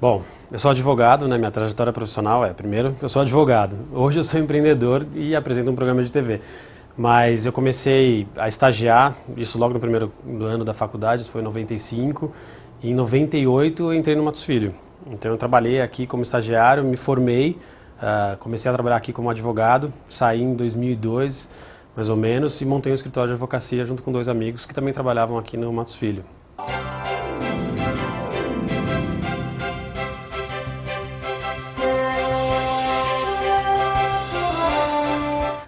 Bom, eu sou advogado, né? Minha trajetória profissional primeiro, eu sou advogado. Hoje eu sou empreendedor e apresento um programa de TV. Mas eu comecei a estagiar, isso logo no primeiro ano da faculdade, isso foi em 95. E em 98 eu entrei no Matos Filho. Então eu trabalhei aqui como estagiário, me formei, comecei a trabalhar aqui como advogado, saí em 2002, mais ou menos, e montei um escritório de advocacia junto com dois amigos que também trabalhavam aqui no Matos Filho.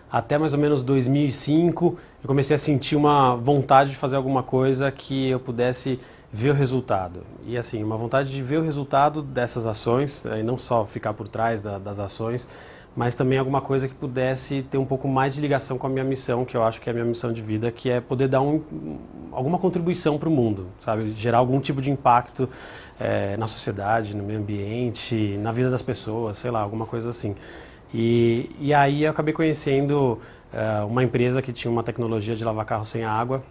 Até mais ou menos 2005, eu comecei a sentir uma vontade de fazer alguma coisa que eu pudesse ver o resultado. E assim, uma vontade de ver o resultado dessas ações, e não só ficar por trás das ações, mas também alguma coisa que pudesse ter um pouco mais de ligação com a minha missão, que eu acho que é a minha missão de vida, que é poder dar alguma contribuição para o mundo, sabe? Gerar algum tipo de impacto na sociedade, no meio ambiente, na vida das pessoas, sei lá, alguma coisa assim. E aí eu acabei conhecendo uma empresa que tinha uma tecnologia de lavar carro sem água.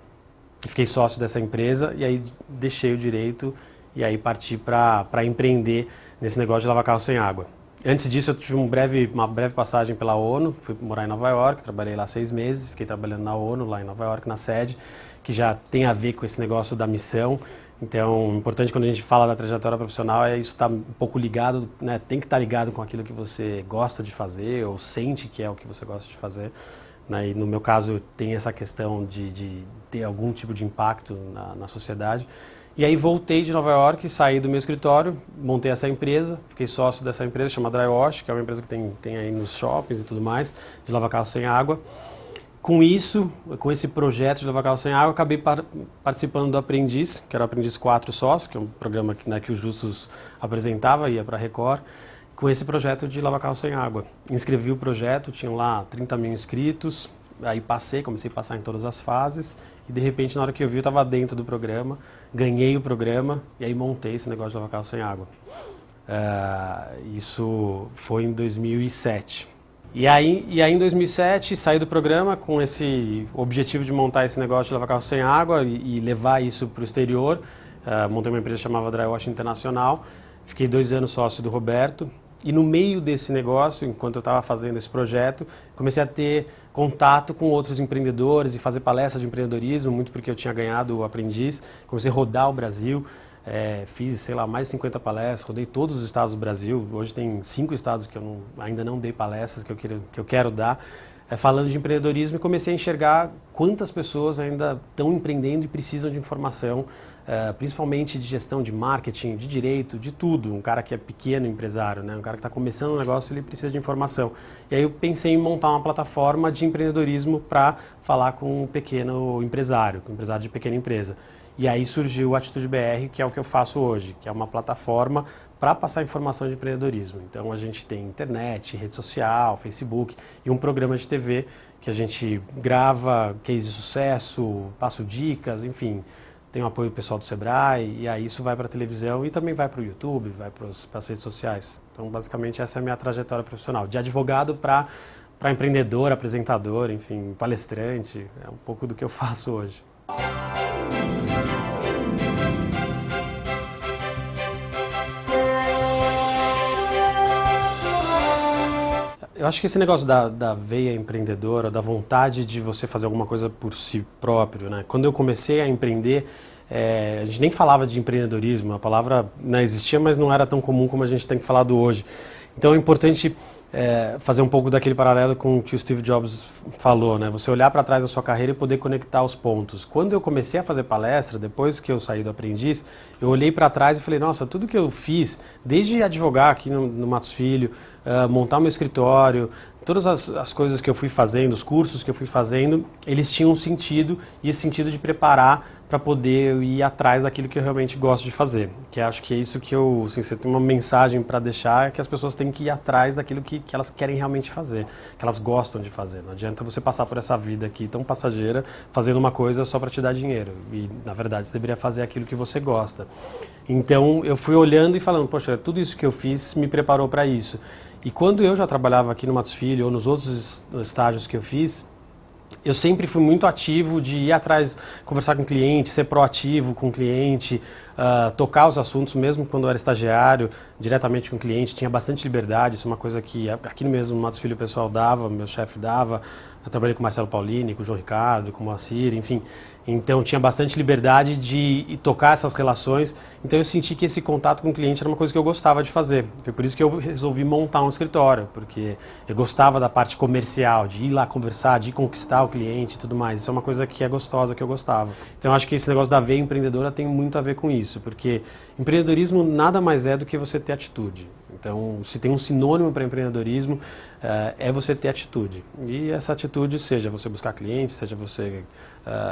Fiquei sócio dessa empresa e aí deixei o direito e aí parti para empreender nesse negócio de lavar carro sem água. Antes disso eu tive uma breve passagem pela ONU, fui morar em Nova York, trabalhei lá 6 meses, fiquei trabalhando na ONU, lá em Nova York, na sede, que já tem a ver com esse negócio da missão. Então, o importante quando a gente fala da trajetória profissional é isso estar um pouco ligado, né? Tem que estar ligado com aquilo que você gosta de fazer ou sente que é o que você gosta de fazer. Né? E no meu caso tem essa questão de ter algum tipo de impacto na sociedade. E aí voltei de Nova York, saí do meu escritório, montei essa empresa, fiquei sócio dessa empresa chamada Drywash, que é uma empresa que tem aí nos shoppings e tudo mais, de lavar carro sem água. Com isso, com esse projeto de lavar carro sem água, acabei participando do Aprendiz, que era o Aprendiz 4 Sócio, que é um programa que o Justus apresentava, ia para a Record, com esse projeto de lavar carro sem água. Inscrevi o projeto, tinham lá 30 mil inscritos, aí comecei a passar em todas as fases, e de repente, na hora que eu vi, eu estava dentro do programa, ganhei o programa, e aí montei esse negócio de lavar carro sem água. Isso foi em 2007. E aí em 2007 saí do programa com esse objetivo de montar esse negócio de lavar carro sem água e levar isso para o exterior. Montei uma empresa chamada Drywash Internacional, fiquei 2 anos sócio do Roberto e no meio desse negócio, enquanto eu estava fazendo esse projeto, comecei a ter contato com outros empreendedores e fazer palestras de empreendedorismo, muito porque eu tinha ganhado o Aprendiz, comecei a rodar o Brasil. Fiz, sei lá, mais de 50 palestras, rodei todos os estados do Brasil. Hoje tem 5 estados que eu ainda não dei palestras, que eu quero dar, falando de empreendedorismo, e comecei a enxergar quantas pessoas ainda estão empreendendo e precisam de informação, principalmente de gestão, de marketing, de direito, de tudo. Um cara que é pequeno empresário, né? Um cara que está começando um negócio, ele precisa de informação. E aí eu pensei em montar uma plataforma de empreendedorismo para falar com o pequeno empresário, com o empresário de pequena empresa. E aí surgiu o Atitude BR, que é o que eu faço hoje, que é uma plataforma para passar informação de empreendedorismo. Então a gente tem internet, rede social, Facebook e um programa de TV que a gente grava case de sucesso, passo dicas, enfim, tem o apoio pessoal do Sebrae e aí isso vai para a televisão e também vai para o YouTube, vai para as redes sociais. Então basicamente essa é a minha trajetória profissional, de advogado para empreendedor, apresentador, enfim, palestrante, é um pouco do que eu faço hoje. Eu acho que esse negócio da veia empreendedora, da vontade de você fazer alguma coisa por si próprio, né? Quando eu comecei a empreender, a gente nem falava de empreendedorismo, a palavra existia, mas não era tão comum como a gente tem falado hoje. Então é importante fazer um pouco daquele paralelo com o que o Steve Jobs falou, né? Você olhar para trás da sua carreira e poder conectar os pontos. Quando eu comecei a fazer palestra, depois que eu saí do Aprendiz, eu olhei para trás e falei, nossa, tudo que eu fiz, desde advogar aqui no Matos Filho, montar meu escritório, todas as coisas que eu fui fazendo, os cursos que eu fui fazendo, eles tinham um sentido, e esse sentido de preparar para poder ir atrás daquilo que eu realmente gosto de fazer. Que acho que é isso que assim, você tem uma mensagem para deixar, é que as pessoas têm que ir atrás daquilo que elas querem realmente fazer, que elas gostam de fazer. Não adianta você passar por essa vida aqui tão passageira, fazendo uma coisa só para te dar dinheiro. E, na verdade, você deveria fazer aquilo que você gosta. Então, eu fui olhando e falando, poxa, tudo isso que eu fiz me preparou para isso. E quando eu já trabalhava aqui no Matos Filho ou nos outros estágios que eu fiz, Eu sempre fui muito ativo de ir atrás, conversar com o cliente, ser proativo com o cliente, tocar os assuntos, mesmo quando eu era estagiário, diretamente com o cliente, tinha bastante liberdade, isso é uma coisa que aqui mesmo no Matos Filho o pessoal dava, meu chefe dava, eu trabalhei com o Marcelo Paulini, com o João Ricardo, com o Moacir, enfim, então tinha bastante liberdade de tocar essas relações, então eu senti que esse contato com o cliente era uma coisa que eu gostava de fazer, foi por isso que eu resolvi montar um escritório, porque eu gostava da parte comercial, de ir lá conversar, de conquistar o cliente e tudo mais, isso é uma coisa que é gostosa, que eu gostava. Então eu acho que esse negócio da veia empreendedora tem muito a ver com isso, porque empreendedorismo nada mais é do que você ter atitude. Então, se tem um sinônimo para empreendedorismo, é você ter atitude. E essa atitude, seja você buscar clientes, seja você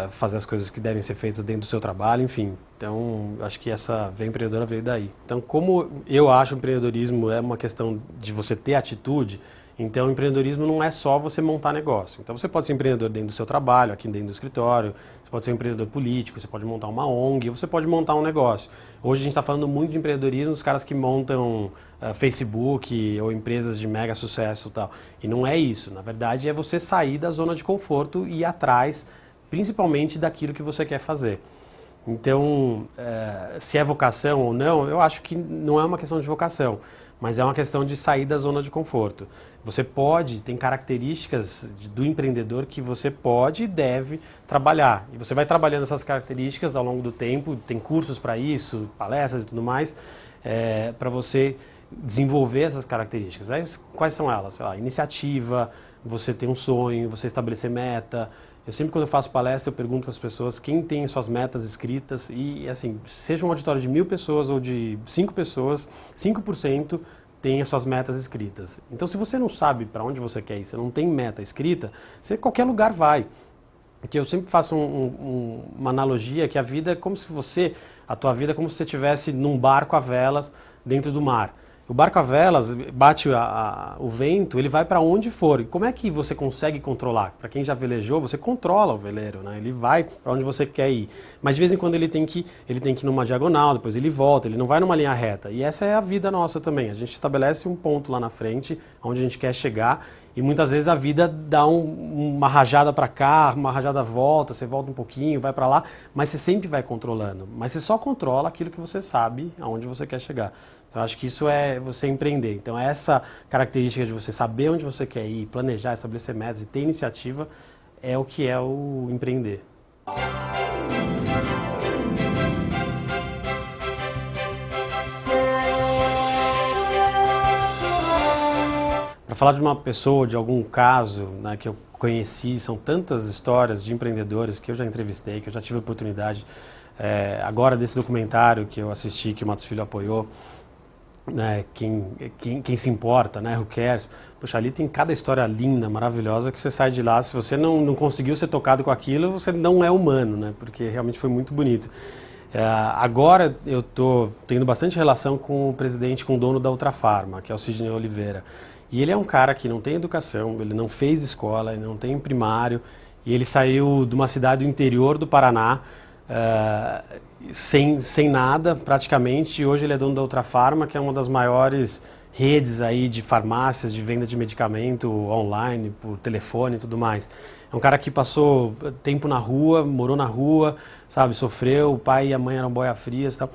fazer as coisas que devem ser feitas dentro do seu trabalho, enfim. Então, acho que essa veia empreendedora veio daí. Então, como eu acho que o empreendedorismo é uma questão de você ter atitude, então, o empreendedorismo não é só você montar negócio. Então, você pode ser empreendedor dentro do seu trabalho, aqui dentro do escritório, você pode ser um empreendedor político, você pode montar uma ONG, você pode montar um negócio. Hoje a gente está falando muito de empreendedorismo dos caras que montam Facebook ou empresas de mega sucesso e tal. E não é isso. Na verdade, é você sair da zona de conforto e ir atrás, principalmente daquilo que você quer fazer. Então, se é vocação ou não, eu acho que não é uma questão de vocação, mas é uma questão de sair da zona de conforto. Você pode, tem características do empreendedor que você pode e deve trabalhar. E você vai trabalhando essas características ao longo do tempo, tem cursos para isso, palestras e tudo mais, para você desenvolver essas características. Aí, quais são elas? Sei lá, iniciativa, você ter um sonho, você estabelecer meta. Eu sempre, quando eu faço palestra, eu pergunto para as pessoas quem tem suas metas escritas e, assim, seja um auditório de 1000 pessoas ou de 5 pessoas, 5% tem as suas metas escritas. Então, se você não sabe para onde você quer ir, você não tem meta escrita, você qualquer lugar vai. Porque eu sempre faço uma analogia que a vida é como se a tua vida é como se você estivesse num barco a velas dentro do mar. O barco a velas, bate o vento, ele vai para onde for. E como é que você consegue controlar? Para quem já velejou, você controla o veleiro, né? Ele vai para onde você quer ir. Mas de vez em quando ele tem que ir numa diagonal, depois ele volta, ele não vai numa linha reta. E essa é a vida nossa também. A gente estabelece um ponto lá na frente, onde a gente quer chegar, e muitas vezes a vida dá uma rajada para cá, uma rajada volta, você volta um pouquinho, vai para lá, mas você sempre vai controlando. Mas você só controla aquilo que você sabe aonde você quer chegar. Eu acho que isso é você empreender. Então, essa característica de você saber onde você quer ir, planejar, estabelecer metas e ter iniciativa é o que é o empreender. Para falar de uma pessoa, de algum caso, né, que eu conheci, são tantas histórias de empreendedores que eu já entrevistei, que eu já tive a oportunidade, agora desse documentário que eu assisti, que o Matos Filho apoiou, né, quem se importa, né, who cares, poxa, ali tem cada história linda, maravilhosa, que você sai de lá, se você não conseguiu ser tocado com aquilo, você não é humano, né, porque realmente foi muito bonito. Agora eu estou tendo bastante relação com o presidente, com o dono da Ultrafarma, que é o Sidney Oliveira, e ele é um cara que não tem educação, ele não fez escola, ele não tem primário, e ele saiu de uma cidade do interior do Paraná, sem nada praticamente, e hoje ele é dono da Ultrafarma, que é uma das maiores redes aí de farmácias, de venda de medicamento online, por telefone e tudo mais. É um cara que passou tempo na rua, morou na rua, sabe, sofreu, o pai e a mãe eram boia-frias e tal.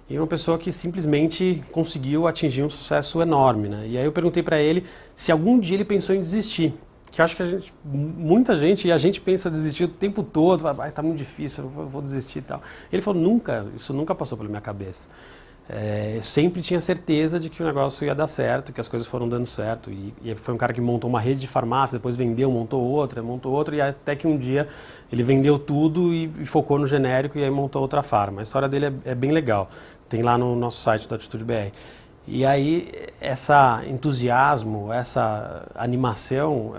E é uma pessoa que simplesmente conseguiu atingir um sucesso enorme, né? E aí eu perguntei para ele se algum dia ele pensou em desistir. Que eu acho que muita gente, e a gente pensa em desistir o tempo todo, tá muito difícil, eu vou desistir e tal. Ele falou, isso nunca passou pela minha cabeça. Eu sempre tinha certeza de que o negócio ia dar certo, que as coisas foram dando certo. E foi um cara que montou uma rede de farmácia, depois vendeu, montou outra, e até que um dia ele vendeu tudo e focou no genérico e aí montou outra farma. A história dele é bem legal, tem lá no nosso site do Atitude BR. E aí, esse entusiasmo, essa animação,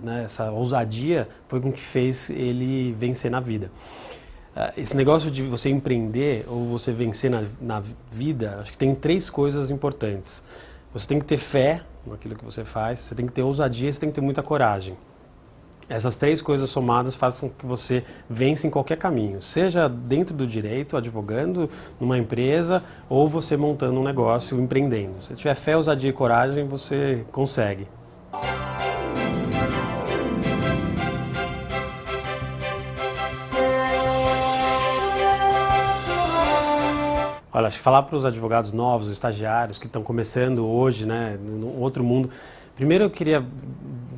né, essa ousadia foi com que fez ele vencer na vida. Esse negócio de você empreender ou você vencer na vida, acho que tem 3 coisas importantes. Você tem que ter fé naquilo que você faz, você tem que ter ousadia e você tem que ter muita coragem. Essas 3 coisas somadas fazem com que você vença em qualquer caminho, seja dentro do direito, advogando numa empresa, ou você montando um negócio, empreendendo. Se tiver fé, ousadia e coragem, você consegue. Olha, acho que falar para os advogados novos, os estagiários que estão começando hoje, né, no outro mundo. Primeiro eu queria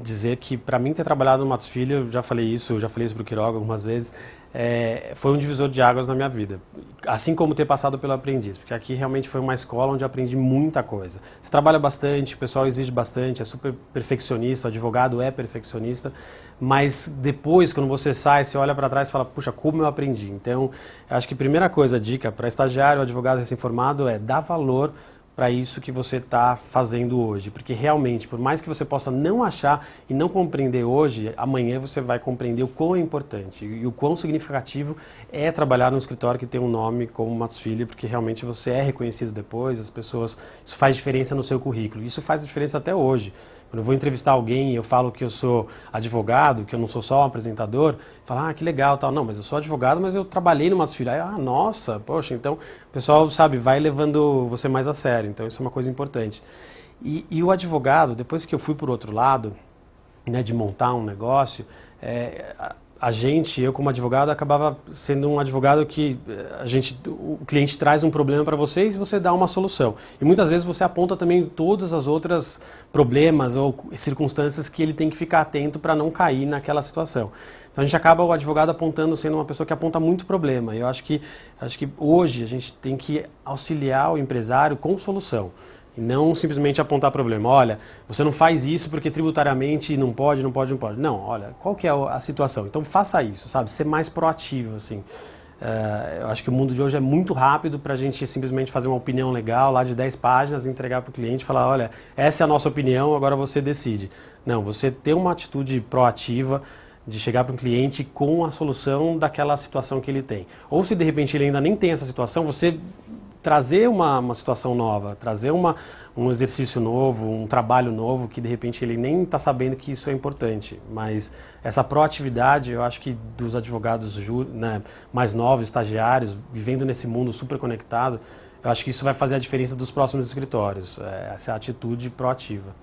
dizer que para mim ter trabalhado no Matos Filho, eu já falei isso para o Quiroga algumas vezes, foi um divisor de águas na minha vida. Assim como ter passado pelo Aprendiz, porque aqui realmente foi uma escola onde eu aprendi muita coisa. Você trabalha bastante, o pessoal exige bastante, é super perfeccionista, o advogado é perfeccionista, mas depois, quando você sai, você olha para trás e fala, puxa, como eu aprendi. Então, eu acho que a primeira coisa, dica para estagiário, advogado recém-formado é dar valor para isso que você está fazendo hoje, porque realmente, por mais que você possa não achar e não compreender hoje, amanhã você vai compreender o quão é importante e o quão significativo é trabalhar num escritório que tem um nome como Matos Filho, porque realmente você é reconhecido depois, as pessoas, isso faz diferença no seu currículo, isso faz diferença até hoje. Quando eu vou entrevistar alguém e eu falo que eu sou advogado, que eu não sou só um apresentador, fala, que legal, tal. Não, mas eu sou advogado, mas eu trabalhei no Matos Filho. Aí, nossa, poxa, então o pessoal, sabe, vai levando você mais a sério. Então isso é uma coisa importante. E o advogado, depois que eu fui por outro lado, né, de montar um negócio, eu como advogado acabava sendo um advogado que o cliente traz um problema para vocês e você dá uma solução. E muitas vezes você aponta também todas as outras problemas ou circunstâncias que ele tem que ficar atento para não cair naquela situação. Então a gente acaba o advogado apontando, sendo uma pessoa que aponta muito problema. E eu acho que hoje a gente tem que auxiliar o empresário com solução. E não simplesmente apontar problema. Olha, você não faz isso porque tributariamente não pode. Não, olha, qual que é a situação? Então faça isso, sabe? Ser mais proativo, assim. Eu acho que o mundo de hoje é muito rápido para a gente simplesmente fazer uma opinião legal lá de 10 páginas, entregar para o cliente e falar, olha, essa é a nossa opinião, agora você decide. Não, você ter uma atitude proativa de chegar para um cliente com a solução daquela situação que ele tem. Ou se de repente ele ainda nem tem essa situação, você trazer uma situação nova, trazer um exercício novo, um trabalho novo, que de repente ele nem está sabendo que isso é importante. Mas essa proatividade, eu acho que dos advogados né, mais novos, estagiários, vivendo nesse mundo super conectado, eu acho que isso vai fazer a diferença dos próximos escritórios, essa atitude proativa.